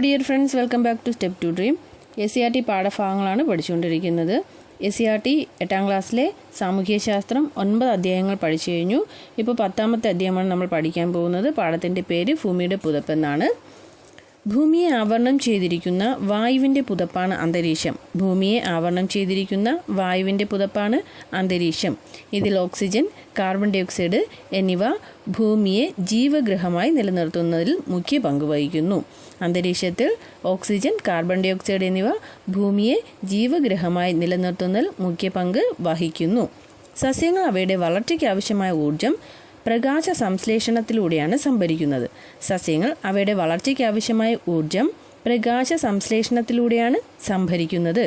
Dear friends, welcome back to step to dream. SCERT പാഠഭാഗങ്ങളാണ് പഠിച്ചുകൊണ്ടിരിക്കുന്നത്. SCERT 8ാം ക്ലാസ്സിലെ സാമൂഹ്യശാസ്ത്രം 9 അധ്യായങ്ങൾ പഠിച്ചു കഴിഞ്ഞു. ഇപ്പോൾ 10ാമത്തെ അധ്യായമാണ് നമ്മൾ പഠിക്കാൻ പോകുന്നത്. പാഠത്തിൻ്റെ പേര് ഭൂമിയുടെ പുതപ്പ് എന്നാണ്. ഭൂമിയെ ആവരണം ചെയ്തിരിക്കുന്ന വായുവിൻ്റെ പുതപ്പാണ് അന്തരീക്ഷം. ഭൂമിയെ ആവരണം ചെയ്തിരിക്കുന്ന വായുവിൻ്റെ പുതപ്പാണ് അന്തരീക്ഷം. ഇതിൽ ഓക്സിജൻ, കാർബൺ ഡൈ ഓക്സൈഡ് എന്നിവ ഭൂമിയെ ജീവഗൃഹമായി നിലനിർത്തുന്നതിൽ മുഖ്യ പങ്ക് വഹിക്കുന്നു. അന്തരീക്ഷത്തിൽ ഓക്സിജൻ, കാർബൺ ഡൈ ഓക്സൈഡ് എന്നിവ ഭൂമിയെ ജീവഗൃഹമായി നിലനിർത്തുന്നതിൽ മുഖ്യ പങ്ക് വഹിക്കുന്നു. സസ്യങ്ങൾ അവയുടെ വളർച്ചയ്ക്ക് ആവശ്യമായ ഊർജം പ്രകാശ സംശ്ലേഷണത്തിലൂടെയാണ് സംഭരിക്കുന്നത്. സസ്യങ്ങൾ അവയുടെ വളർച്ചയ്ക്ക് ആവശ്യമായ ഊർജം പ്രകാശ സംശ്ലേഷണത്തിലൂടെയാണ് സംഭരിക്കുന്നത്.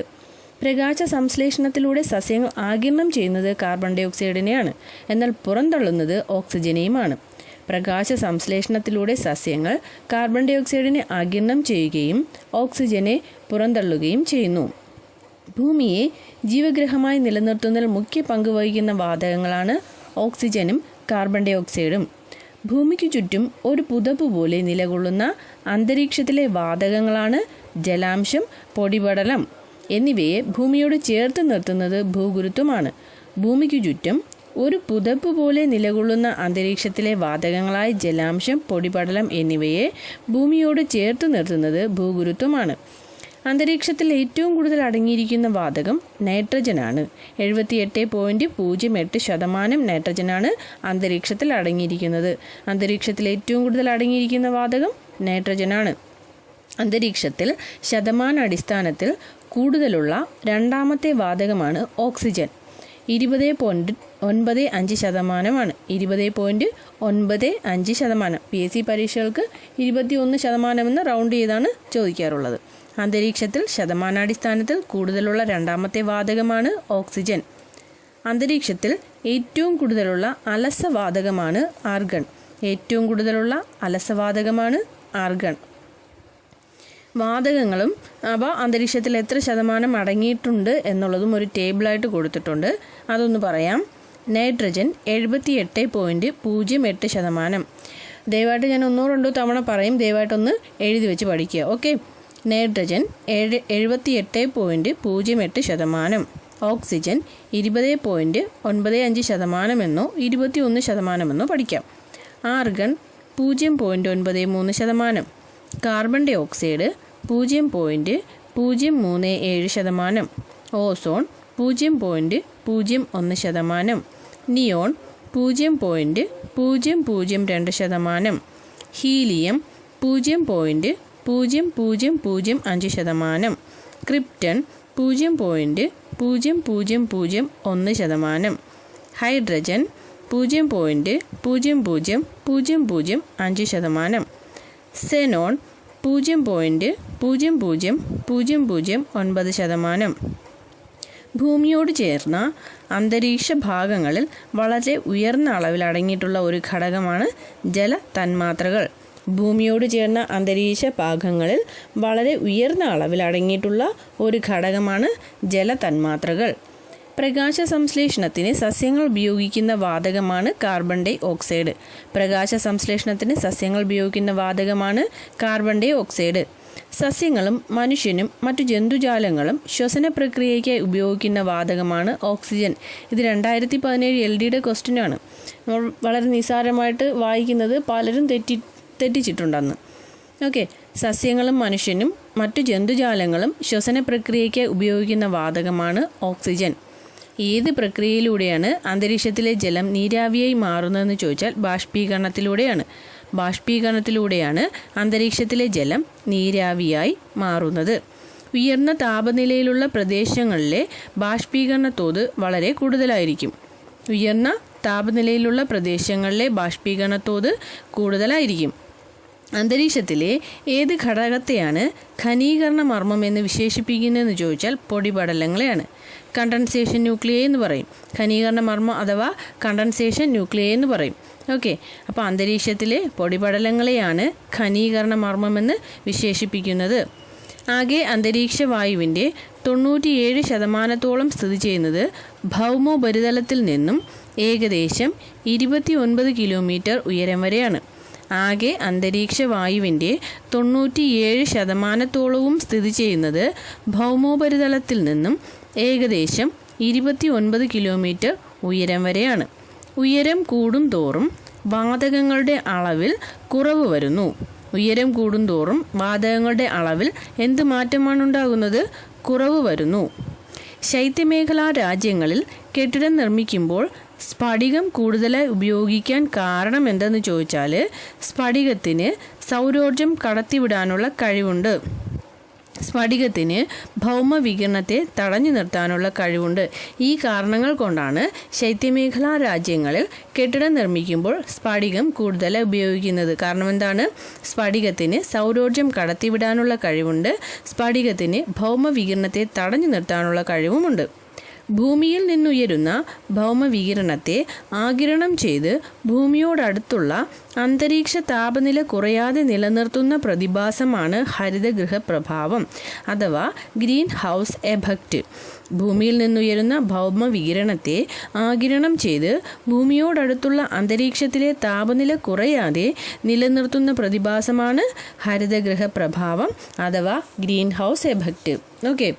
പ്രകാശ സംശ്ലേഷണത്തിലൂടെ സസ്യങ്ങൾ ആഗിരണം ചെയ്യുന്നത് കാർബൺ ഡൈ ഓക്സൈഡിനെയാണ്, എന്നാൽ പുറന്തള്ളുന്നത് ഓക്സിജനെയുമാണ്. പ്രകാശ സംശ്ലേഷണത്തിലൂടെ സസ്യങ്ങൾ കാർബൺ ഡൈ ഓക്സൈഡിനെ ആഗിരണം ചെയ്യുകയും ഓക്സിജനെ പുറന്തള്ളുകയും ചെയ്യുന്നു. ഭൂമിയെ ജീവഗ്രഹമായി നിലനിർത്തുന്നതിൽ മുഖ്യ പങ്ക് വഹിക്കുന്ന വാതകങ്ങളാണ് ഓക്സിജനും കാർബൺ ഡൈ ഓക്സൈഡും. ഭൂമിക്ക് ചുറ്റും ഒരു പുതപ്പ് പോലെ നിലകൊള്ളുന്ന അന്തരീക്ഷത്തിലെ വാതകങ്ങളാണ് ജലാംശം, പൊടിപടലം എന്നിവയെ ഭൂമിയോട് ചേർത്ത് നിർത്തുന്നത് ഭൂഗുരുത്വമാണ്. ഭൂമിക്ക് ചുറ്റും ഒരു പുതപ്പ് പോലെ നിലകൊള്ളുന്ന അന്തരീക്ഷത്തിലെ വാതകങ്ങളായ ജലാംശം, പൊടിപടലം എന്നിവയെ ഭൂമിയോട് ചേർത്ത് നിർത്തുന്നത് ഭൂഗുരുത്വമാണ്. അന്തരീക്ഷത്തിൽ ഏറ്റവും കൂടുതൽ അടങ്ങിയിരിക്കുന്ന വാതകം നൈട്രജനാണ്. 78.08% നൈട്രജനാണ് അന്തരീക്ഷത്തിൽ അടങ്ങിയിരിക്കുന്നത്. അന്തരീക്ഷത്തിൽ ഏറ്റവും കൂടുതൽ അടങ്ങിയിരിക്കുന്ന വാതകം നൈട്രജനാണ്. അന്തരീക്ഷത്തിൽ ശതമാനാടിസ്ഥാനത്തിൽ കൂടുതലുള്ള രണ്ടാമത്തെ വാതകമാണ് ഓക്സിജൻ. 20.95%. 20.95%. PSC പരീക്ഷകൾക്ക് 21% എന്ന് റൗണ്ട് ചെയ്താണ് ചോദിക്കാറുള്ളത്. അന്തരീക്ഷത്തിൽ ശതമാനാടിസ്ഥാനത്തിൽ കൂടുതലുള്ള രണ്ടാമത്തെ വാതകമാണ് ഓക്സിജൻ. അന്തരീക്ഷത്തിൽ ഏറ്റവും കൂടുതലുള്ള അലസവാതകമാണ് ആർഗൺ. ഏറ്റവും കൂടുതലുള്ള അലസവാതകമാണ് ആർഗൺ. വാതകങ്ങളും അവ അന്തരീക്ഷത്തിൽ എത്ര ശതമാനം അടങ്ങിയിട്ടുണ്ട് എന്നുള്ളതും ഒരു ടേബിളായിട്ട് കൊടുത്തിട്ടുണ്ട്. അതൊന്ന് പറയാം. നൈട്രജൻ 78.08%. ദയവായിട്ട് ഞാൻ 1-2 തവണ പറയും, ദയവായിട്ടൊന്ന് എഴുതി വെച്ച് പഠിക്കുക. ഓക്കെ. നൈട്രജൻ 78.08%. ഓക്സിജൻ 20.95% എന്നോ 21% എന്നോ പഠിക്കാം. ആർഗൺ 0.93%. കാർബൺ ഡൈ ഓക്സൈഡ് 0.037%. Ozone 0.01%. Neon 0.002%. Helium 0.0005%. Krypton 0.0001%. Hydrogen 0.0005%. Xenon 0.0009%. ഭൂമിയോട് ചേർന്ന അന്തരീക്ഷ ഭാഗങ്ങളിൽ വളരെ ഉയർന്ന അളവിൽ അടങ്ങിയിട്ടുള്ള ഒരു ഘടകമാണ് ജല തന്മാത്രകൾ. ഭൂമിയോട് ചേർന്ന അന്തരീക്ഷ ഭാഗങ്ങളിൽ വളരെ ഉയർന്ന അളവിൽ അടങ്ങിയിട്ടുള്ള ഒരു ഘടകമാണ് ജല തന്മാത്രകൾ. പ്രകാശ സംശ്ലേഷണത്തിന് സസ്യങ്ങൾ ഉപയോഗിക്കുന്ന വാതകമാണ് കാർബൺ ഡൈ ഓക്സൈഡ്. പ്രകാശ സംശ്ലേഷണത്തിന് സസ്യങ്ങൾ ഉപയോഗിക്കുന്ന വാതകമാണ് കാർബൺ ഡൈ ഓക്സൈഡ്. സസ്യങ്ങളും മനുഷ്യനും മറ്റു ജന്തുജാലങ്ങളും ശ്വസന പ്രക്രിയയ്ക്കായി ഉപയോഗിക്കുന്ന വാതകമാണ് ഓക്സിജൻ. ഇത് 2017 LDയുടെ ക്വസ്റ്റ്യനാണ്. നമ്മൾ വളരെ നിസ്സാരമായിട്ട് വായിക്കുന്നത് പലരും തെറ്റിച്ചിട്ടുണ്ടെന്ന്. ഓക്കെ. സസ്യങ്ങളും മനുഷ്യനും മറ്റു ജന്തുജാലങ്ങളും ശ്വസന പ്രക്രിയയ്ക്ക് ഉപയോഗിക്കുന്ന വാതകമാണ് ഓക്സിജൻ. ഏത് പ്രക്രിയയിലൂടെയാണ് അന്തരീക്ഷത്തിലെ ജലം നീരാവിയായി മാറുന്നതെന്ന് ചോദിച്ചാൽ ബാഷ്പീകരണത്തിലൂടെയാണ്. ബാഷ്പീകരണത്തിലൂടെയാണ് അന്തരീക്ഷത്തിലെ ജലം നീരാവിയായി മാറുന്നത്. ഉയർന്ന താപനിലയിലുള്ള പ്രദേശങ്ങളിലെ ബാഷ്പീകരണ തോത് വളരെ കൂടുതലായിരിക്കും. ഉയർന്ന താപനിലയിലുള്ള പ്രദേശങ്ങളിലെ ബാഷ്പീകരണ തോത് കൂടുതലായിരിക്കും. അന്തരീക്ഷത്തിലെ ഏത് ഘടകത്തെയാണ് ഘനീകരണ മർമ്മം എന്ന് വിശേഷിപ്പിക്കുന്നതെന്ന് ചോദിച്ചാൽ പൊടിപടലങ്ങളെയാണ്. കണ്ടൻസേഷൻ ന്യൂക്ലിയൈ എന്ന് പറയും. ഘനീകരണ മർമ്മം അഥവാ കണ്ടൻസേഷൻ ന്യൂക്ലിയൈ എന്ന് പറയും. ഓക്കെ. അപ്പോൾ അന്തരീക്ഷത്തിലെ പൊടിപടലങ്ങളെയാണ് ഘനീകരണ മർമ്മമെന്ന് വിശേഷിപ്പിക്കുന്നത്. ആകെ അന്തരീക്ഷ വായുവിൻ്റെ 97% സ്ഥിതി ചെയ്യുന്നത് ഭൗമോപരിതലത്തിൽ നിന്നും ഏകദേശം 29 കിലോമീറ്റർ ഉയരം വരെയാണ്. ആകെ അന്തരീക്ഷ വായുവിൻ്റെ 97% സ്ഥിതി ചെയ്യുന്നത് ഭൗമോപരിതലത്തിൽ നിന്നും ഏകദേശം 29 കിലോമീറ്റർ ഉയരം വരെയാണ്. ഉയരം കൂടും തോറും വാതകങ്ങളുടെ അളവിൽ കുറവ് വരുന്നു. ഉയരം കൂടുന്തോറും വാതകങ്ങളുടെ അളവിൽ എന്ത് മാറ്റമാണ് ഉണ്ടാകുന്നത്? കുറവ് വരുന്നു. ശൈത്യമേഖലാ രാജ്യങ്ങളിൽ കെട്ടിടം നിർമ്മിക്കുമ്പോൾ സ്ഫടികം കൂടുതലായി ഉപയോഗിക്കാൻ കാരണം എന്തെന്ന് ചോദിച്ചാൽ സ്ഫടികത്തിന് സൗരോർജം കടത്തിവിടാനുള്ള കഴിവുണ്ട്. സ്ഫടികത്തിന് ഭൗമവികിരണത്തെ തടഞ്ഞു നിർത്താനുള്ള കഴിവുണ്ട്. ഈ കാരണങ്ങൾ കൊണ്ടാണ് ശൈത്യമേഖലാ രാജ്യങ്ങളിൽ കെട്ടിടം നിർമ്മിക്കുമ്പോൾ സ്ഫടികം കൂടുതലായി ഉപയോഗിക്കുന്നത്. കാരണം എന്താണ്? സ്ഫടികത്തിന് സൗരോർജം കടത്തിവിടാനുള്ള കഴിവുണ്ട്. സ്ഫടികത്തിന് ഭൗമവികിരണത്തെ തടഞ്ഞു നിർത്താനുള്ള കഴിവുമുണ്ട്. ഭൂമിയിൽ നിന്നുയരുന്ന ഭൗമവികിരണത്തെ ആഗിരണം ചെയ്ത് ഭൂമിയോടടുത്തുള്ള അന്തരീക്ഷ താപനില കുറയാതെ നിലനിർത്തുന്ന പ്രതിഭാസമാണ് ഹരിതഗൃഹ പ്രഭാവം അഥവാ ഗ്രീൻ ഹൗസ് എഫക്റ്റ്. ഭൂമിയിൽ നിന്നുയരുന്ന ഭൗമവികിരണത്തെ ആഗിരണം ചെയ്ത് ഭൂമിയോടടുത്തുള്ള അന്തരീക്ഷത്തിലെ താപനില കുറയാതെ നിലനിർത്തുന്ന പ്രതിഭാസമാണ് ഹരിതഗൃഹ പ്രഭാവം അഥവാ greenhouse effect. Okay,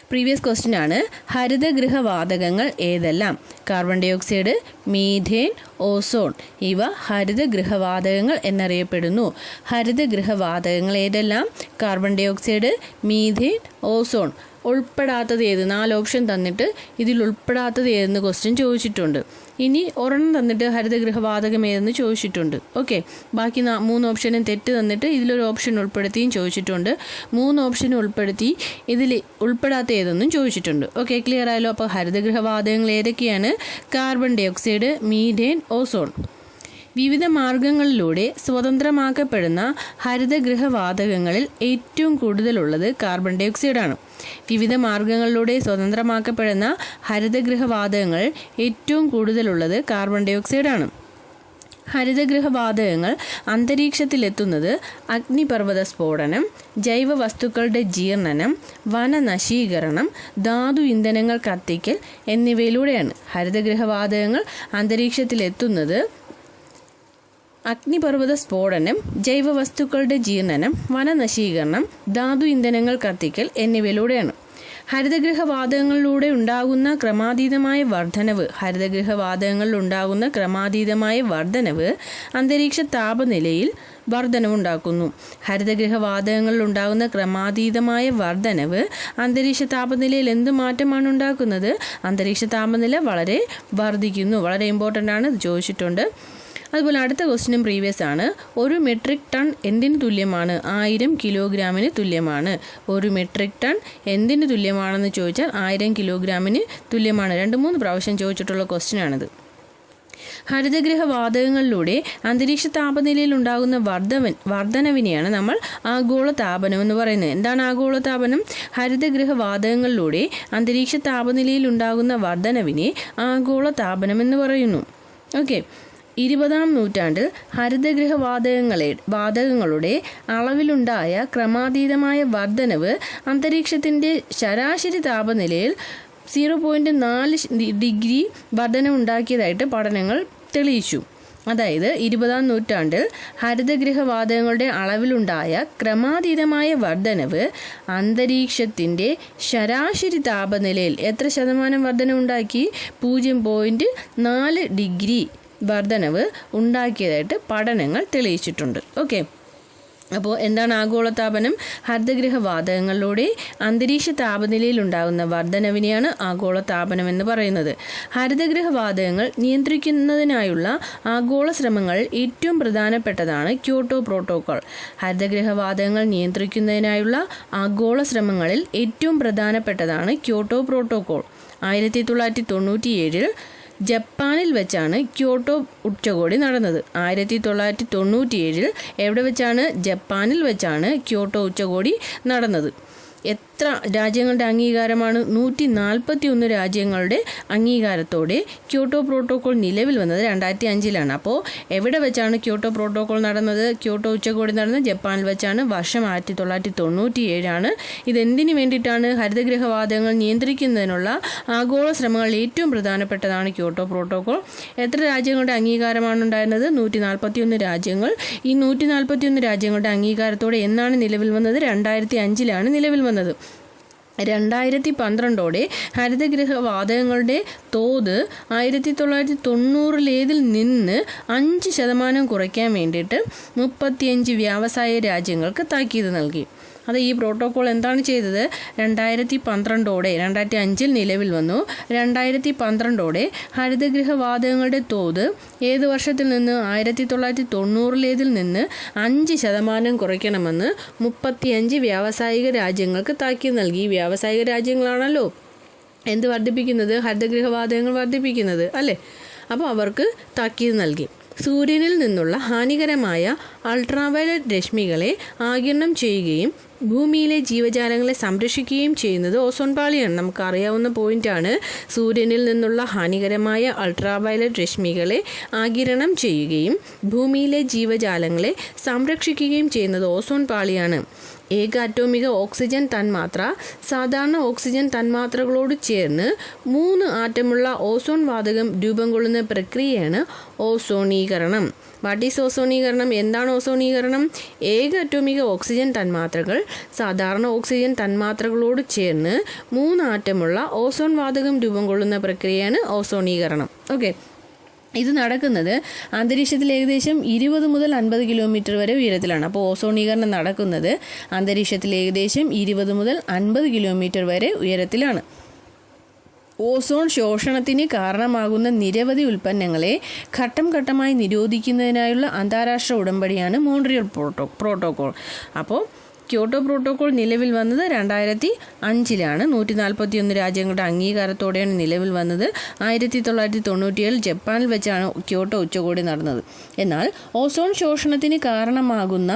previous question ആണ്. ഹരിതഗൃഹവാതകങ്ങൾ ഏതെല്ലാം? Carbon dye oxide, methane, ozone ഇവ ഹരിതഗൃഹവാതകങ്ങൾ എന്നറിയപ്പെടുന്നു. ഹരിതഗൃഹവാതകങ്ങൾ ഏതെല്ലാം? Carbon dye oxide, methane, ozone. ഉൾപ്പെടാത്തത് ഏത്? 4 ഓപ്ഷൻ തന്നിട്ട് ഇതിൽ ഉൾപ്പെടാത്തത് ഏതെന്ന് ക്വസ്റ്റ്യൻ ചോദിച്ചിട്ടുണ്ട്. ഇനി ഒരെണ്ണം തന്നിട്ട് ഹരിതഗൃഹവാതകം ഏതെന്ന് ചോദിച്ചിട്ടുണ്ട്. ഓക്കെ, ബാക്കി 3 ഓപ്ഷനും തെറ്റ് തന്നിട്ട് ഇതിലൊരു ഓപ്ഷൻ ഉൾപ്പെടുത്തിയും ചോദിച്ചിട്ടുണ്ട്. 3 ഓപ്ഷൻ ഉൾപ്പെടുത്തി ഇതിൽ ഉൾപ്പെടാത്ത ഏതെന്നും ചോദിച്ചിട്ടുണ്ട്. ഓക്കെ, ക്ലിയർ ആയല്ലോ? അപ്പോൾ ഹരിതഗൃഹവാതകങ്ങൾ ഏതൊക്കെയാണ്? Carbon dye oxide, methane, ozone. വിവിധ മാർഗങ്ങളിലൂടെ സ്വതന്ത്രമാക്കപ്പെടുന്ന ഹരിതഗൃഹവാതകങ്ങളിൽ ഏറ്റവും കൂടുതലുള്ളത് കാർബൺ ഡൈ ഓക്സൈഡാണ്. വിവിധ മാർഗങ്ങളിലൂടെ സ്വതന്ത്രമാക്കപ്പെടുന്ന ഹരിതഗൃഹവാതകങ്ങൾ ഏറ്റവും കൂടുതലുള്ളത് കാർബൺ ഡൈ ഓക്സൈഡാണ്. ഹരിതഗൃഹവാതകങ്ങൾ അന്തരീക്ഷത്തിലെത്തുന്നത് അഗ്നിപർവ്വത സ്ഫോടനം, ജൈവ വസ്തുക്കളുടെ ജീർണനം, വനനശീകരണം, ധാതു ഇന്ധനങ്ങൾ കത്തിക്കൽ എന്നിവയിലൂടെയാണ്. ഹരിതഗൃഹവാതകങ്ങൾ അന്തരീക്ഷത്തിലെത്തുന്നത് അഗ്നിപർവ്വത സ്ഫോടനം, ജൈവവസ്തുക്കളുടെ ജീർണനം, വനനശീകരണം, ധാതു ഇന്ധനങ്ങൾ കത്തിക്കൽ എന്നിവയിലൂടെയാണ്. ഹരിതഗൃഹവാതകങ്ങളിലൂടെ ഉണ്ടാകുന്ന ക്രമാതീതമായ വർധനവ് അന്തരീക്ഷ താപനിലയിൽ വർധനവുണ്ടാക്കുന്നു. ഹരിതഗൃഹവാതകങ്ങളിലുണ്ടാകുന്ന ക്രമാതീതമായ വർധനവ് അന്തരീക്ഷ താപനിലയിൽ എന്ത് മാറ്റമാണ് ഉണ്ടാക്കുന്നത്? അന്തരീക്ഷ താപനില വളരെ വർദ്ധിക്കുന്നു. വളരെ ഇമ്പോർട്ടൻ്റ് ആണ്, ഇത് ചോദിച്ചിട്ടുണ്ട്. അതുപോലെ അടുത്ത ക്വസ്റ്റ്യനും പ്രീവിയസ് ആണ്. 1 മെട്രിക് ടൺ എന്തിന് തുല്യമാണ്? 1000 കിലോഗ്രാമിന് തുല്യമാണ്. 1 മെട്രിക് ടൺ എന്തിന് തുല്യമാണെന്ന് ചോദിച്ചാൽ 1000 കിലോഗ്രാമിന് തുല്യമാണ്. 2-3 പ്രാവശ്യം ചോദിച്ചിട്ടുള്ള ക്വസ്റ്റ്യനാണിത്. ഹരിതഗൃഹവാതകങ്ങളിലൂടെ അന്തരീക്ഷ താപനിലയിൽ ഉണ്ടാകുന്ന വർധനവിനെയാണ് നമ്മൾ ആഗോളതാപനം എന്ന് പറയുന്നത്. എന്താണ് ആഗോളതാപനം? ഹരിതഗൃഹവാതകങ്ങളിലൂടെ അന്തരീക്ഷ താപനിലയിൽ ഉണ്ടാകുന്ന വർധനവിനെ ആഗോളതാപനം എന്ന് പറയുന്നു. ഓക്കെ, 20-ാം നൂറ്റാണ്ടിൽ ഹരിതഗൃഹവാതകങ്ങളുടെ അളവിലുണ്ടായ ക്രമാതീതമായ വർധനവ് അന്തരീക്ഷത്തിൻ്റെ ശരാശരി താപനിലയിൽ 0.4 ഡിഗ്രി വർധനവുണ്ടാക്കിയതായിട്ട് പഠനങ്ങൾ തെളിയിച്ചു. അതായത് 20-ാം നൂറ്റാണ്ടിൽ ഹരിതഗൃഹവാതകങ്ങളുടെ അളവിലുണ്ടായ ക്രമാതീതമായ വർധനവ് അന്തരീക്ഷത്തിൻ്റെ ശരാശരി താപനിലയിൽ എത്ര ശതമാനം വർധനവുണ്ടാക്കി? 0.4 ഡിഗ്രി വർധനവ് ഉണ്ടാക്കിയതായിട്ട് പഠനങ്ങൾ തെളിയിച്ചിട്ടുണ്ട്. ഓക്കെ, അപ്പോൾ എന്താണ് ആഗോളതാപനം? ഹരിതഗൃഹവാതകങ്ങളിലൂടെ അന്തരീക്ഷ താപനിലയിൽ ഉണ്ടാകുന്ന വർധനവിനെയാണ് ആഗോളതാപനം എന്ന് പറയുന്നത്. ഹരിതഗൃഹവാതകങ്ങൾ നിയന്ത്രിക്കുന്നതിനായുള്ള ആഗോള ശ്രമങ്ങളിൽ ഏറ്റവും പ്രധാനപ്പെട്ടതാണ് ക്യോട്ടോ പ്രോട്ടോക്കോൾ. ഹരിതഗൃഹവാതകങ്ങൾ നിയന്ത്രിക്കുന്നതിനായുള്ള ആഗോള ശ്രമങ്ങളിൽ ഏറ്റവും പ്രധാനപ്പെട്ടതാണ് ക്യോട്ടോ പ്രോട്ടോക്കോൾ. 1997 ജപ്പാനിൽ വെച്ചാണ് ക്യോട്ടോ ഉച്ചകോടി നടന്നത്. 1997 എവിടെ വെച്ചാണ്? ജപ്പാനിൽ വെച്ചാണ് ക്യോട്ടോ ഉച്ചകോടി നടന്നത്. എത്ര രാജ്യങ്ങളുടെ അംഗീകാരമാണ്? 141 രാജ്യങ്ങളുടെ അംഗീകാരത്തോടെ ക്യോട്ടോ പ്രോട്ടോകോൾ നിലവിൽ വന്നത് 2005 അപ്പോൾ എവിടെ വെച്ചാണ് ക്യോട്ടോ പ്രോട്ടോകോൾ നടന്നത്? ക്യോട്ടോ ഉച്ചകോടി നടന്നത് ജപ്പാനിൽ വെച്ചാണ്. വർഷം 1997. ഇതെന്തിനു വേണ്ടിയിട്ടാണ്? ഹരിതഗൃഹവാതകങ്ങൾ നിയന്ത്രിക്കുന്നതിനുള്ള ആഗോള ശ്രമങ്ങളിൽ ഏറ്റവും പ്രധാനപ്പെട്ടതാണ് ക്യോട്ടോ പ്രോട്ടോകോൾ. എത്ര രാജ്യങ്ങളുടെ അംഗീകാരമാണ് ഉണ്ടായിരുന്നത്? 141 രാജ്യങ്ങൾ. ഈ 141 രാജ്യങ്ങളുടെ അംഗീകാരത്തോടെ എന്നാണ് നിലവിൽ വന്നത്? 2005 നിലവിൽ വന്നത്. 2012 ഹരിതഗൃഹവാതകങ്ങളുടെ തോത് 1990 നിന്ന് 5% കുറയ്ക്കാൻ വേണ്ടിയിട്ട് 35 വ്യാവസായ രാജ്യങ്ങൾക്ക് താക്കീത് നൽകി. അത് ഈ പ്രോട്ടോകോൾ എന്താണ് ചെയ്തത്? 2005 നിലവിൽ വന്നു. 2012 ഹരിതഗൃഹവാതകങ്ങളുടെ തോത് ഏത് വർഷത്തിൽ നിന്ന്? 1990 നിന്ന് 5% കുറയ്ക്കണമെന്ന് 35 വ്യാവസായിക രാജ്യങ്ങൾക്ക് താക്കീത് നൽകി. ഈ വ്യാവസായിക രാജ്യങ്ങളാണല്ലോ എന്ത് വർദ്ധിപ്പിക്കുന്നത്? ഹരിതഗൃഹവാതകങ്ങൾ വർദ്ധിപ്പിക്കുന്നത് അല്ലേ? അപ്പോൾ അവർക്ക് താക്കീത് നൽകി. സൂര്യനിൽ നിന്നുള്ള ഹാനികരമായ അൾട്രാവയലറ്റ് രശ്മികളെ ആഗിരണം ചെയ്യുകയും ഭൂമിയിലെ ജീവജാലങ്ങളെ സംരക്ഷിക്കുകയും ചെയ്യുന്നത് ഓസോൺ പാളിയാണ്. നമുക്കറിയാവുന്ന പോയിന്റാണ്. സൂര്യനിൽ നിന്നുള്ള ഹാനികരമായ അൾട്രാവയലറ്റ് രശ്മികളെ ആഗിരണം ചെയ്യുകയും ഭൂമിയിലെ ജീവജാലങ്ങളെ സംരക്ഷിക്കുകയും ചെയ്യുന്നത് ഓസോൺ പാളിയാണ്. ഏക അറ്റോമിക ഓക്സിജൻ തന്മാത്ര സാധാരണ ഓക്സിജൻ തന്മാത്രകളോട് ചേർന്ന് 3 ആറ്റമുള്ള ഓസോൺ വാതകം രൂപം കൊള്ളുന്ന പ്രക്രിയയാണ് ഓസോണീകരണം. What is ഓസോണീകരണം? എന്താണ് ഓസോണീകരണം? ഏക അറ്റോമിക ഓക്സിജൻ തന്മാത്രകൾ സാധാരണ ഓക്സിജൻ തന്മാത്രകളോട് ചേർന്ന് 3 ആറ്റമുള്ള ഓസോൺ വാതകം രൂപം കൊള്ളുന്ന പ്രക്രിയയാണ് ഓസോണീകരണം. ഓക്കെ, ഇത് നടക്കുന്നത് അന്തരീക്ഷത്തിൽ ഏകദേശം 20 മുതൽ 50 കിലോമീറ്റർ വരെ ഉയരത്തിലാണ്. അപ്പോൾ ഓസോണീകരണം നടക്കുന്നത് അന്തരീക്ഷത്തിൽ ഏകദേശം 20 മുതൽ 50 കിലോമീറ്റർ വരെ ഉയരത്തിലാണ്. ഓസോൺ ശോഷണത്തിന് കാരണമാകുന്ന നിരവധി ഉൽപ്പന്നങ്ങളെ ഘട്ടം ഘട്ടമായി നിരോധിക്കുന്നതിനായുള്ള അന്താരാഷ്ട്ര ഉടമ്പടിയാണ് മോൺട്രിയൽ പ്രോട്ടോകോൾ. അപ്പോൾ ക്യോട്ടോ പ്രോട്ടോകോൾ നിലവിൽ വന്നത് 2005 141 രാജ്യങ്ങളുടെ അംഗീകാരത്തോടെയാണ് നിലവിൽ വന്നത്. 1997 ജപ്പാനിൽ വെച്ചാണ് ക്യോട്ടോ ഉച്ചകോടി നടന്നത്. എന്നാൽ ഓസോൺ ശോഷണത്തിന് കാരണമാകുന്ന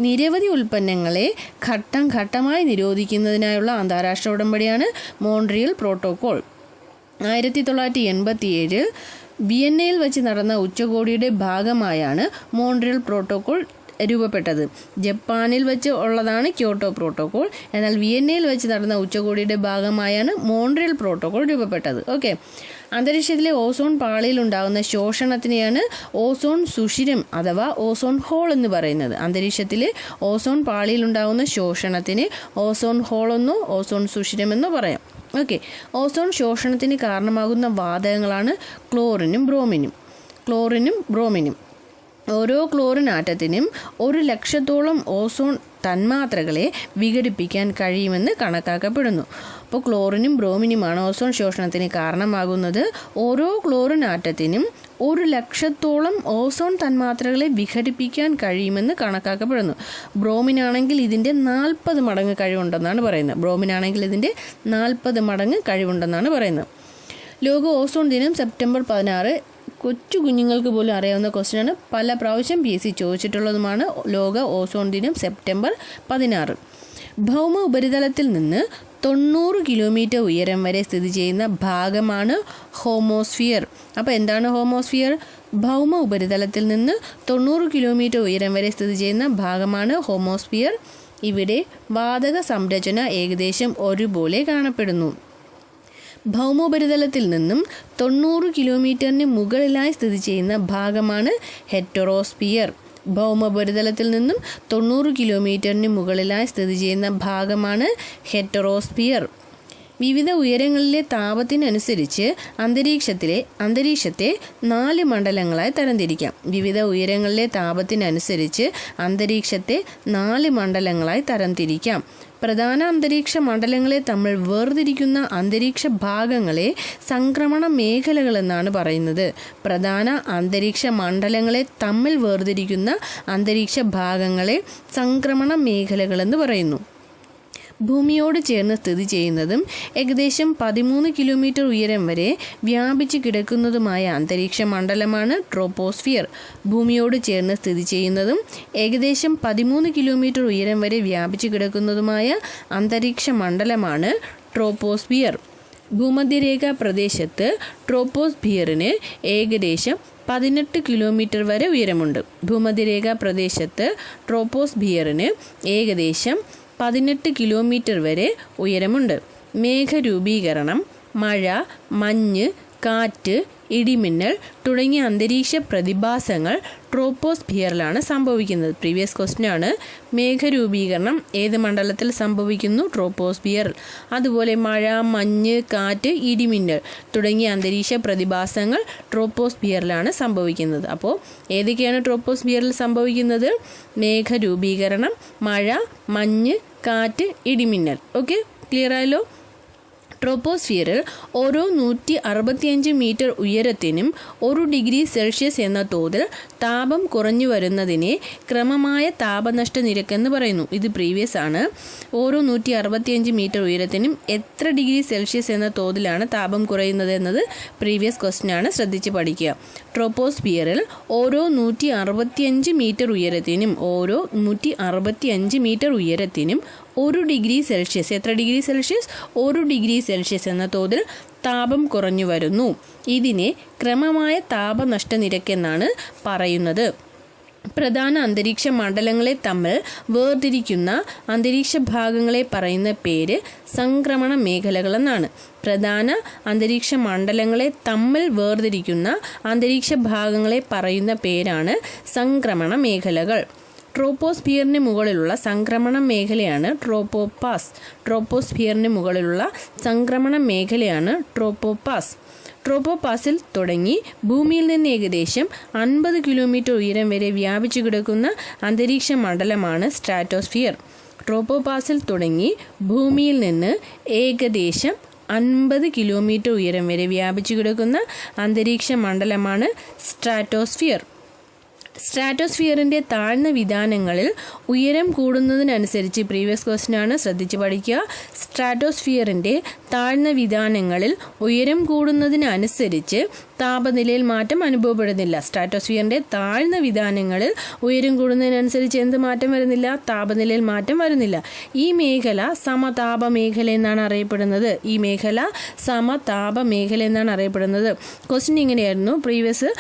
നിരവധി ഉൽപ്പന്നങ്ങളെ ഘട്ടം ഘട്ടമായി നിരോധിക്കുന്നതിനായുള്ള അന്താരാഷ്ട്ര ഉടമ്പടിയാണ് മോൺട്രിയൽ പ്രോട്ടോകോൾ. 1987 വിയന്നയിൽ വെച്ച് നടന്ന ഉച്ചകോടിയുടെ ഭാഗമായാണ് മോൺട്രിയൽ പ്രോട്ടോകോൾ രൂപപ്പെട്ടത്. ജപ്പാനിൽ വെച്ച് ഉള്ളതാണ് ക്യോട്ടോ പ്രോട്ടോകോൾ. എന്നാൽ വിയന്നയിൽ വെച്ച് നടന്ന ഉച്ചകോടിയുടെ ഭാഗമായാണ് മോൺട്രിയൽ പ്രോട്ടോകോൾ രൂപപ്പെട്ടത്. ഓക്കെ, അന്തരീക്ഷത്തിലെ ഓസോൺ പാളിയിൽ ഉണ്ടാകുന്ന ശോഷണത്തിനെയാണ് ഓസോൺ സുഷിരം അഥവാ ഓസോൺ ഹോൾ എന്ന് പറയുന്നത്. അന്തരീക്ഷത്തിലെ ഓസോൺ പാളിയിൽ ഉണ്ടാകുന്ന ശോഷണത്തിന് ഓസോൺ ഹോൾ എന്നോ ഓസോൺ സുഷിരമെന്നോ പറയാം. ഓക്കെ, ഓസോൺ ശോഷണത്തിന് കാരണമാകുന്ന വാതകങ്ങളാണ് ക്ലോറിനും ബ്രോമിനും. ഓരോ ക്ലോറിൻ ആറ്റത്തിനും 100,000-ഓളം ഓസോൺ തന്മാത്രകളെ വിഘടിപ്പിക്കാൻ കഴിയുമെന്ന് കണക്കാക്കപ്പെടുന്നു. അപ്പോൾ ക്ലോറിനും ബ്രോമിനുമാണ് ഓസോൺ ശോഷണത്തിന് കാരണമാകുന്നത്. ഓരോ ക്ലോറിൻ ആറ്റത്തിനും 100,000-ഓളം ഓസോൺ തന്മാത്രകളെ വിഘടിപ്പിക്കാൻ കഴിയുമെന്ന് കണക്കാക്കപ്പെടുന്നു. ബ്രോമിനാണെങ്കിൽ ഇതിൻ്റെ 40 മടങ്ങ് കഴിവുണ്ടെന്നാണ് പറയുന്നത്. ലോക ഓസോൺ ദിനം സെപ്റ്റംബർ 16. കൊച്ചു കുഞ്ഞുങ്ങൾക്ക് പോലും അറിയാവുന്ന ക്വസ്റ്റ്യനാണ്, പല പ്രാവശ്യം PSC ചോദിച്ചിട്ടുള്ളതുമാണ്. ലോക ഓസോൺ ദിനം സെപ്റ്റംബർ 16. ഭൗമ ഉപരിതലത്തിൽ നിന്ന് 90 കിലോമീറ്റർ ഉയരം വരെ സ്ഥിതി ചെയ്യുന്ന ഭാഗമാണ് ഹോമോസ്ഫിയർ. അപ്പോൾ എന്താണ് ഹോമോസ്ഫിയർ? ഭൗമ ഉപരിതലത്തിൽ നിന്ന് 90 കിലോമീറ്റർ ഉയരം വരെ സ്ഥിതി ചെയ്യുന്ന ഭാഗമാണ് ഹോമോസ്ഫിയർ. ഇവിടെ വാതക സംരചന ഏകദേശം ഒരുപോലെ കാണപ്പെടുന്നു. ഭൗമോപരിതലത്തിൽ നിന്നും 90 കിലോമീറ്ററിന് മുകളിലായി സ്ഥിതി ചെയ്യുന്ന ഭാഗമാണ് ഹെറ്ററോസ്ഫിയർ. ഭൗമോപരിതലത്തിൽ നിന്നും 90 കിലോമീറ്ററിന് മുകളിലായി സ്ഥിതി ചെയ്യുന്ന ഭാഗമാണ് ഹെറ്ററോസ്ഫിയർ. വിവിധ ഉയരങ്ങളിലെ താപത്തിനനുസരിച്ച് അന്തരീക്ഷത്തെ 4 മണ്ഡലങ്ങളായി തരംതിരിക്കാം. വിവിധ ഉയരങ്ങളിലെ താപത്തിനനുസരിച്ച് അന്തരീക്ഷത്തെ 4 മണ്ഡലങ്ങളായി തരംതിരിക്കാം. പ്രധാന അന്തരീക്ഷ മണ്ഡലങ്ങളെ തമ്മിൽ വേർതിരിക്കുന്ന അന്തരീക്ഷ ഭാഗങ്ങളെ സംക്രമണ മേഖലകളെന്നാണ് പറയുന്നത്. പ്രധാന അന്തരീക്ഷ മണ്ഡലങ്ങളെ തമ്മിൽ വേർതിരിക്കുന്ന അന്തരീക്ഷ ഭാഗങ്ങളെ സംക്രമണ മേഖലകളെന്ന് പറയുന്നു. ഭൂമിയോട് ചേർന്ന് സ്ഥിതി ചെയ്യുന്നതും ഏകദേശം 13 കിലോമീറ്റർ ഉയരം വരെ വ്യാപിച്ചു കിടക്കുന്നതുമായ അന്തരീക്ഷ മണ്ഡലമാണ് ട്രോപ്പോസ്ഫിയർ. ഭൂമിയോട് ചേർന്ന് സ്ഥിതി ചെയ്യുന്നതും ഏകദേശം 13 കിലോമീറ്റർ ഉയരം വരെ വ്യാപിച്ചു കിടക്കുന്നതുമായ അന്തരീക്ഷ മണ്ഡലമാണ് ട്രോപ്പോസ്ഫിയർ. ഭൂമധ്യരേഖാ പ്രദേശത്ത് ട്രോപ്പോസ്ഫിയറിന് ഏകദേശം 18 കിലോമീറ്റർ വരെ ഉയരമുണ്ട്. ഭൂമധ്യരേഖാ പ്രദേശത്ത് ട്രോപ്പോസ്ഫിയറിന് ഏകദേശം 18 കിലോമീറ്റർ വരെ ഉയരമുണ്ട്. മേഘരൂപീകരണം, മഴ, മഞ്ഞ്, കാറ്റ്, ഇടിമിന്നൽ തുടങ്ങിയ അന്തരീക്ഷ പ്രതിഭാസങ്ങൾ ട്രോപ്പോസ്ഫിയറിലാണ് സംഭവിക്കുന്നത്. പ്രീവിയസ് ക്വസ്റ്റ്യൻ ആണ്. മേഘരൂപീകരണം ഏത് മണ്ഡലത്തിൽ സംഭവിക്കുന്നു? ട്രോപ്പോസ്ഫിയറിൽ. അതുപോലെ മഴ, മഞ്ഞ്, കാറ്റ്, ഇടിമിന്നൽ തുടങ്ങിയ അന്തരീക്ഷ പ്രതിഭാസങ്ങൾ ട്രോപ്പോസ്ഫിയറിലാണ് സംഭവിക്കുന്നത്. അപ്പോൾ ഏതൊക്കെയാണ് ട്രോപ്പോസ്ഫിയറിൽ സംഭവിക്കുന്നത്? മേഘരൂപീകരണം, മഴ, മഞ്ഞ്, കാറ്റ്, ഇടിമിന്നൽ. ഓക്കെ, ക്ലിയർ ആയല്ലോ? ട്രോപ്പോസ്ഫിയറിൽ ഓരോ 165 മീറ്റർ ഉയരത്തിനും 1 ഡിഗ്രി സെൽഷ്യസ് എന്ന തോതിൽ താപം കുറഞ്ഞു വരുന്നതിനെ ക്രമമായ താപനഷ്ട നിരക്കെന്ന് പറയുന്നു. ഇത് പ്രീവിയസ് ആണ്. ഓരോ 165 മീറ്റർ ഉയരത്തിനും എത്ര ഡിഗ്രി സെൽഷ്യസ് എന്ന തോതിലാണ് താപം കുറയുന്നത് എന്നത് പ്രീവിയസ് ക്വസ്റ്റ്യൻ ആണ്. ശ്രദ്ധിച്ച് പഠിക്കുക. ട്രോപ്പോസ്ഫിയറിൽ ഓരോ 165 മീറ്റർ ഉയരത്തിനും 1 ഡിഗ്രി സെൽഷ്യസ്, എത്ര ഡിഗ്രി സെൽഷ്യസ്? 1 ഡിഗ്രി സെൽഷ്യസ് എന്ന തോതിൽ താപം കുറഞ്ഞു വരുന്നു. ഇതിനെ ക്രമമായ താപനഷ്ട നിരക്കെന്നാണ് പറയുന്നത്. പ്രധാന അന്തരീക്ഷ മണ്ഡലങ്ങളെ തമ്മിൽ വേർതിരിക്കുന്ന അന്തരീക്ഷ ഭാഗങ്ങളെ പറയുന്ന പേര് സംക്രമണ മേഖലകളെന്നാണ്. പ്രധാന അന്തരീക്ഷ മണ്ഡലങ്ങളെ തമ്മിൽ വേർതിരിക്കുന്ന അന്തരീക്ഷ ഭാഗങ്ങളെ പറയുന്ന പേരാണ് സംക്രമണ മേഖലകൾ. ട്രോപ്പോസ്ഫിയറിന് മുകളിലുള്ള സംക്രമണ മേഖലയാണ് ട്രോപ്പോപാസ്. ട്രോപ്പോസ്ഫിയറിന് മുകളിലുള്ള സംക്രമണ മേഖലയാണ് ട്രോപ്പോപാസ്. ട്രോപ്പോപാസിൽ തുടങ്ങി ഭൂമിയിൽ നിന്ന് ഏകദേശം 50 കിലോമീറ്റർ ഉയരം വരെ വ്യാപിച്ചു കിടക്കുന്ന അന്തരീക്ഷ മണ്ഡലമാണ് സ്ട്രാറ്റോസ്ഫിയർ. ട്രോപ്പോപാസിൽ തുടങ്ങി ഭൂമിയിൽ നിന്ന് ഏകദേശം 50 കിലോമീറ്റർ ഉയരം വരെ വ്യാപിച്ചു കിടക്കുന്ന അന്തരീക്ഷ മണ്ഡലമാണ് സ്ട്രാറ്റോസ്ഫിയർ. സ്ട്രാറ്റോസ്ഫിയറിൻ്റെ താഴ്ന്ന വിതാനങ്ങളിൽ ഉയരം കൂടുന്നതിനനുസരിച്ച്, പ്രീവിയസ് ക്വസ്റ്റ്യൻ ആണ്, ശ്രദ്ധിച്ച് പഠിക്കുക. സ്ട്രാറ്റോസ്ഫിയറിൻ്റെ താഴ്ന്ന വിതാനങ്ങളിൽ ഉയരം കൂടുന്നതിനനുസരിച്ച് താപനിലയിൽ മാറ്റം അനുഭവപ്പെടുന്നില്ല. സ്ട്രാറ്റോസ്ഫിയറിൻ്റെ താഴ്ന്ന വിതാനങ്ങളിൽ ഉയരം കൂടുന്നതിനനുസരിച്ച് എന്ത് മാറ്റം വരുന്നില്ല? താപനിലയിൽ മാറ്റം വരുന്നില്ല. ഈ മേഖല സമതാപ മേഖല എന്നാണ് അറിയപ്പെടുന്നത്. ക്വസ്റ്റ്യൻ ഇങ്ങനെയായിരുന്നു. പ്രീവിയസ്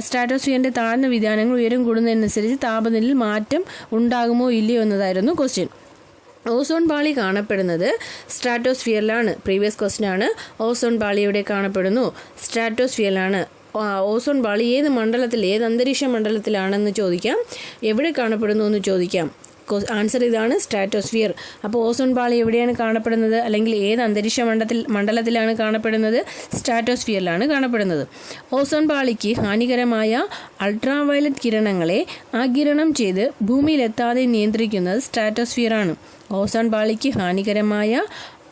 സ്ട്രാറ്റോസ്ഫിയറിൻ്റെ താഴ്ന്ന വിതാനങ്ങൾ ഉയരം കൂടുന്നതിനനുസരിച്ച് താപനിലയിൽ മാറ്റം ഉണ്ടാകുമോ ഇല്ലയോ എന്നതായിരുന്നു ക്വസ്റ്റ്യൻ. ഓസോൺ പാളി കാണപ്പെടുന്നത് സ്ട്രാറ്റോസ്ഫിയറിലാണ്. പ്രീവിയസ് ക്വസ്റ്റ്യൻ ആണ്. ഓസോൺ പാളി എവിടെ കാണപ്പെടുന്നു? സ്ട്രാറ്റോസ്ഫിയറിലാണ്. ഓസോൺ പാളി ഏത് മണ്ഡലത്തിൽ, ഏത് അന്തരീക്ഷ മണ്ഡലത്തിലാണെന്ന് ചോദിക്കാം. എവിടെ കാണപ്പെടുന്നു എന്ന് ചോദിക്കാം. ആൻസർ ഇതാണ്, സ്ട്രാറ്റോസ്ഫിയർ. അപ്പോൾ ഓസോൺ പാളി എവിടെയാണ് കാണപ്പെടുന്നത്, അല്ലെങ്കിൽ ഏത് അന്തരീക്ഷ മണ്ഡലത്തിലാണ് കാണപ്പെടുന്നത്? സ്ട്രാറ്റോസ്ഫിയറിലാണ് കാണപ്പെടുന്നത്. ഓസോൺ പാളിക്ക് ഹാനികരമായ അൾട്രാവയലറ്റ് കിരണങ്ങളെ ആഗിരണം ചെയ്ത് ഭൂമിയിലെത്താതെ നിയന്ത്രിക്കുന്നത് സ്ട്രാറ്റോസ്ഫിയറാണ്. ഓസോൺ പാളിക്ക് ഹാനികരമായ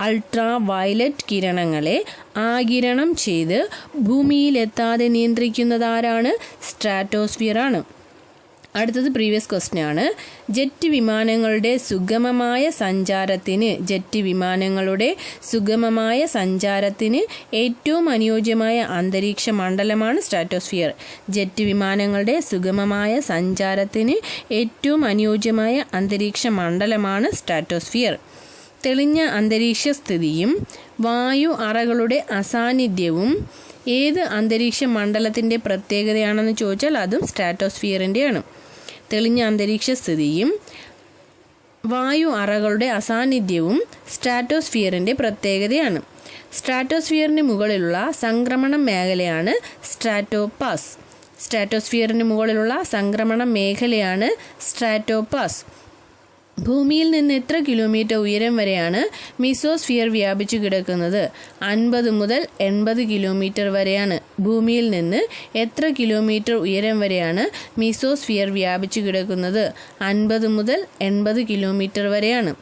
അൾട്രാവയലറ്റ് കിരണങ്ങളെ ആഗിരണം ചെയ്ത് ഭൂമിയിലെത്താതെ നിയന്ത്രിക്കുന്നതാരാണ്? സ്ട്രാറ്റോസ്ഫിയറാണ്. അടുത്തത് പ്രീവിയസ് ക്വസ്റ്റ്യൻ ആണ്. ജെറ്റ് വിമാനങ്ങളുടെ സുഗമമായ സഞ്ചാരത്തിന് ഏറ്റവും അനുയോജ്യമായ അന്തരീക്ഷ മണ്ഡലമാണ് സ്ട്രാറ്റോസ്ഫിയർ. ജെറ്റ് വിമാനങ്ങളുടെ സുഗമമായ സഞ്ചാരത്തിന് ഏറ്റവും അനുയോജ്യമായ അന്തരീക്ഷ മണ്ഡലമാണ് സ്ട്രാറ്റോസ്ഫിയർ. തെളിഞ്ഞ അന്തരീക്ഷ സ്ഥിതിയും വായു അറകളുടെ അസാന്നിധ്യവും ഏത് അന്തരീക്ഷ മണ്ഡലത്തിൻ്റെ പ്രത്യേകതയാണെന്ന് ചോദിച്ചാൽ അതും സ്ട്രാറ്റോസ്ഫിയറിൻ്റെയാണ്. തെളിഞ്ഞ അന്തരീക്ഷ സ്ഥിതിയും വായു അറകളുടെ അസാന്നിധ്യവും സ്ട്രാറ്റോസ്ഫിയറിൻ്റെ പ്രത്യേകതയാണ്. സ്ട്രാറ്റോസ്ഫിയറിന് മുകളിലുള്ള സംക്രമണ മേഖലയാണ് സ്ട്രാറ്റോപാസ്. സ്ട്രാറ്റോസ്ഫിയറിന് മുകളിലുള്ള സംക്രമണ മേഖലയാണ് സ്ട്രാറ്റോപാസ്. ഭൂമിയിൽ നിന്ന് എത്ര കിലോമീറ്റർ ഉയരം വരെയാണ് മീസോസ്ഫിയർ വ്യാപിച്ചു കിടക്കുന്നത്? 50 മുതൽ 80 കിലോമീറ്റർ വരെയാണ്. ഭൂമിയിൽ നിന്ന് എത്ര കിലോമീറ്റർ ഉയരം വരെയാണ് മീസോസ്ഫിയർ വ്യാപിച്ചു കിടക്കുന്നത്? 50 മുതൽ 80 കിലോമീറ്റർ വരെയാണ്.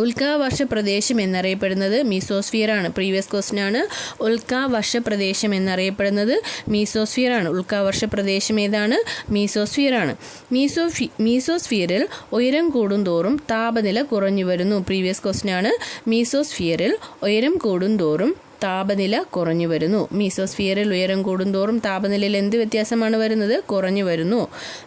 ഉൽക്കാവർഷ പ്രദേശം എന്നറിയപ്പെടുന്നത് മീസോസ്ഫിയറാണ്. പ്രീവിയസ് ക്വസ്റ്റ്യൻ ആണ്. ഉൽക്കാവർഷ പ്രദേശം എന്നറിയപ്പെടുന്നത് മീസോസ്ഫിയറാണ്. ഉൽക്കാവർഷ പ്രദേശം ഏതാണ്? മീസോസ്ഫിയറാണ്. മീസോസ്ഫിയറിൽ ഉയരം കൂടുന്തോറും താപനില കുറഞ്ഞു വരുന്നു. പ്രീവിയസ് ക്വസ്റ്റ്യൻ ആണ്. മീസോസ്ഫിയറിൽ ഉയരം കൂടുന്തോറും താപനില കുറഞ്ഞു വരുന്നു. മീസോസ്ഫിയറിൽ ഉയരം കൂടുന്തോറും താപനിലയിൽ എന്ത് വ്യത്യാസമാണ് വരുന്നത്? കുറഞ്ഞു വരുന്നു.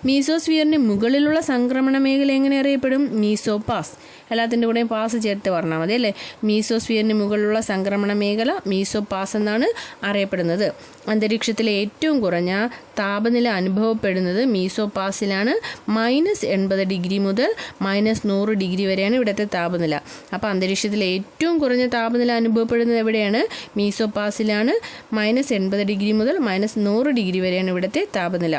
മീസോസ്ഫിയറിന് മുകളിലുള്ള സംക്രമണ മേഖല എങ്ങനെ അറിയപ്പെടും? മീസോപാസ്. എല്ലാത്തിൻ്റെ കൂടെയും പാസ് ചേർത്ത് പറഞ്ഞാൽ മതി അല്ലേ. മീസോസ്ഫിയറിന് മുകളിലുള്ള സംക്രമണ മേഖല മീസോപാസ് എന്നാണ് അറിയപ്പെടുന്നത്. അന്തരീക്ഷത്തിലെ ഏറ്റവും കുറഞ്ഞ താപനില അനുഭവപ്പെടുന്നത് മീസോപാസിലാണ്. -80 മുതൽ -100 വരെയാണ് ഇവിടുത്തെ താപനില. അപ്പോൾ അന്തരീക്ഷത്തിലെ ഏറ്റവും കുറഞ്ഞ താപനില അനുഭവപ്പെടുന്നത് എവിടെയാണ്? മീസോപാസിലാണ്. -80 മുതൽ -100 വരെയാണ് ഇവിടുത്തെ താപനില.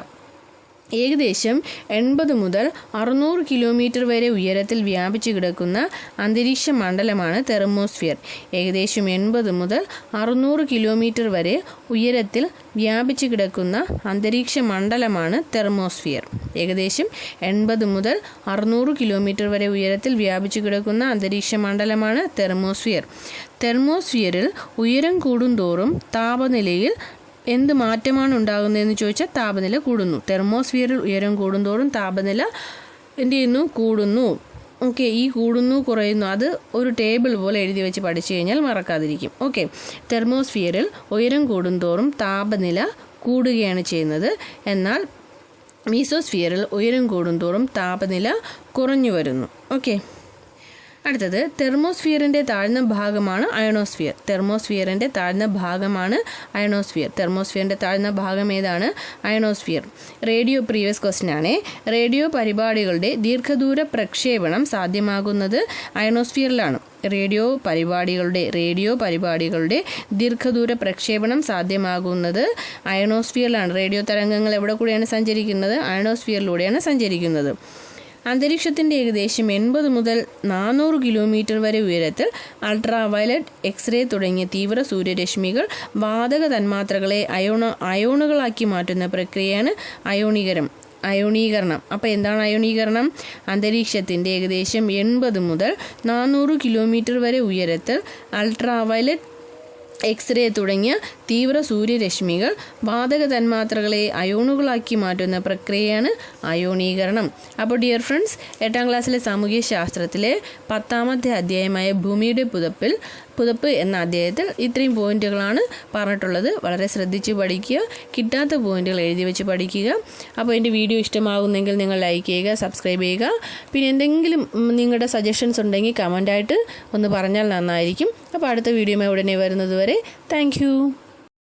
ഏകദേശം 80 മുതൽ 600 കിലോമീറ്റർ വരെ ഉയരത്തിൽ വ്യാപിച്ചു കിടക്കുന്ന അന്തരീക്ഷ മണ്ഡലമാണ് തെർമോസ്ഫിയർ. ഏകദേശം 80 മുതൽ 600 കിലോമീറ്റർ വരെ ഉയരത്തിൽ വ്യാപിച്ചു കിടക്കുന്ന അന്തരീക്ഷ മണ്ഡലമാണ് തെർമോസ്ഫിയർ. ഏകദേശം 80 മുതൽ 600 കിലോമീറ്റർ വരെ ഉയരത്തിൽ വ്യാപിച്ചു കിടക്കുന്ന അന്തരീക്ഷ മണ്ഡലമാണ് തെർമോസ്ഫിയർ. തെർമോസ്ഫിയറിൽ ഉയരം കൂടുന്തോറും താപനിലയിൽ എന്ത് മാറ്റമാണ് ഉണ്ടാകുന്നതെന്ന് ചോദിച്ചാൽ താപനില കൂടുന്നു. തെർമോസ്ഫിയറിൽ ഉയരം കൂടുന്തോറും താപനില എന്ത് ചെയ്യുന്നു? കൂടുന്നു. ഓക്കെ, ഈ കൂടുന്നു കുറയുന്നു അത് ഒരു ടേബിൾ പോലെ എഴുതി വെച്ച് പഠിച്ചു കഴിഞ്ഞാൽ മറക്കാതിരിക്കും. ഓക്കെ, തെർമോസ്ഫിയറിൽ ഉയരം കൂടുന്തോറും താപനില കൂടുകയാണ് ചെയ്യുന്നത്. എന്നാൽ മീസോസ്ഫിയറിൽ ഉയരം കൂടുന്തോറും താപനില കുറഞ്ഞു വരുന്നു. ഓക്കെ, അടുത്തത് തെർമോസ്ഫിയറിൻ്റെ താഴ്ന്ന ഭാഗമാണ് അയണോസ്ഫിയർ. തെർമോസ്ഫിയറിൻ്റെ താഴ്ന്ന ഭാഗമാണ് അയണോസ്ഫിയർ. തെർമോസ്ഫിയറിൻ്റെ താഴ്ന്ന ഭാഗം ഏതാണ്? അയണോസ്ഫിയർ. പ്രീവിയസ് ക്വസ്റ്റ്യൻ ആണ്. റേഡിയോ പരിപാടികളുടെ ദീർഘദൂര പ്രക്ഷേപണം സാധ്യമാകുന്നത് അയണോസ്ഫിയറിലാണ്. റേഡിയോ പരിപാടികളുടെ ദീർഘദൂര പ്രക്ഷേപണം സാധ്യമാകുന്നത് അയണോസ്ഫിയറിലാണ്. റേഡിയോ തരംഗങ്ങൾ എവിടെ കൂടെയാണ് സഞ്ചരിക്കുന്നത്? അയണോസ്ഫിയറിലൂടെയാണ് സഞ്ചരിക്കുന്നത്. അന്തരീക്ഷത്തിൻ്റെ ഏകദേശം 80 മുതൽ 400 കിലോമീറ്റർ വരെ ഉയരത്തിൽ അൾട്രാവയലറ്റ്, എക്സ്റേ തുടങ്ങിയ തീവ്ര സൂര്യരശ്മികൾ വാതക തന്മാത്രകളെ അയോണുകളാക്കി മാറ്റുന്ന പ്രക്രിയയാണ് അയോണീകരണം. അപ്പോൾ എന്താണ് അയോണീകരണം? അന്തരീക്ഷത്തിൻ്റെ ഏകദേശം 80 മുതൽ 400 കിലോമീറ്റർ വരെ ഉയരത്തിൽ അൾട്രാവയലറ്റ്, എക്സ്റേ തുടങ്ങിയ തീവ്ര സൂര്യരശ്മികൾ വാതക തന്മാത്രകളെ അയോണുകളാക്കി മാറ്റുന്ന പ്രക്രിയയാണ് അയോണീകരണം. അപ്പോൾ ഡിയർ ഫ്രണ്ട്സ്, 8ാം ക്ലാസ്സിലെ സാമൂഹ്യ ശാസ്ത്രത്തിലെ 10ാമത്തെ അധ്യായമായ ഭൂമിയുടെ പുതപ്പ് എന്ന അധ്യായത്തിൽ ഇത്രയും പോയിന്റുകളാണ് പറഞ്ഞിട്ടുള്ളത്. വളരെ ശ്രദ്ധിച്ച് പഠിക്കുക. കിട്ടാത്ത പോയിന്റുകൾ എഴുതി വെച്ച് പഠിക്കുക. അപ്പോൾ എൻ്റെ വീഡിയോ ഇഷ്ടമാകുന്നെങ്കിൽ നിങ്ങൾ ലൈക്ക് ചെയ്യുക, സബ്സ്ക്രൈബ് ചെയ്യുക. പിന്നെ എന്തെങ്കിലും നിങ്ങളുടെ സജഷൻസ് ഉണ്ടെങ്കിൽ കമൻ്റായിട്ട് ഒന്ന് പറഞ്ഞാൽ നന്നായിരിക്കും. അപ്പോൾ അടുത്ത വീഡിയോയുമായി ഉടനെ വരുന്നത് വരെ താങ്ക് യു.